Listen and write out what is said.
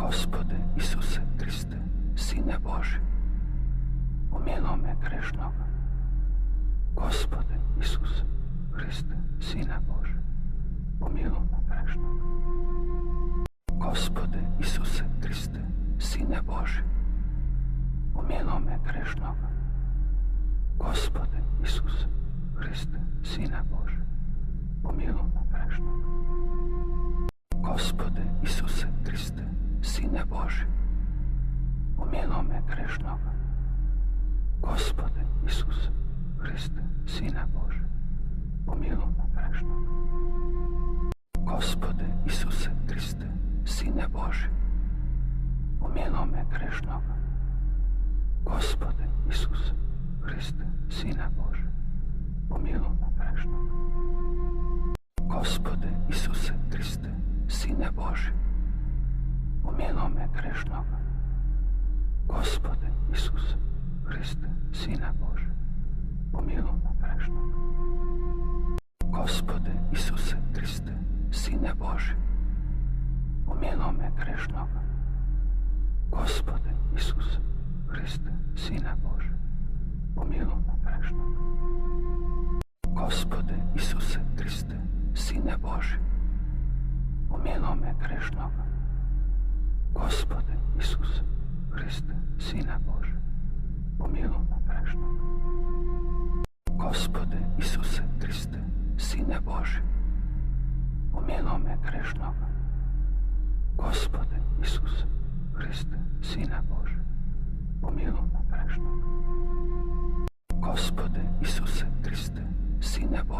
Gospode Isuse Kriste, Sine Boži, pomiluje me grešnoga. Gospode Isuse Kriste, Sine Boži, pomiluje me grešnoga. Gospode Isuse Kriste, Sine Boži, pomiluje me grešnoga. Gospode Isuse Kriste, Sine Boži, pomiluje me grešnoga. Gospode Isuse Kriste, Sine Boži, pomiluje me grešnoga. Gospode Isuse Kriste, Sine Boži, pomiluje me grešnoga. Gospode Isuse Kriste, Sine Boži, pomiluje me grešnoga. Gospode Isuse Kriste, Sine Boži, pomiluje me grešnoga. Gospode Isuse Kriste, Sine Boži, pomiluje me grešnoga. Gospode Isuse Kriste, Sine Boži, pomiluje me grešnoga. Gospode Isuse Kriste, Sine Boži, pomiluje me grešnoga. Gospode Isuse Kriste, Sine Boži, pomiluje me grešnoga. Gospode Isuse Kriste, Sine Boži, pomiluje me grešnoga. Gospode Isuse Kriste, Sine Boži, pomiluje me grešnoga. Gospode Isuse Kriste, Sine Boži, pomiluje me grešnoga. Gospode Isuse Kriste, Sine Boži, pomiluje me grešnoga. Gospode Isuse Kriste, Sine Boži,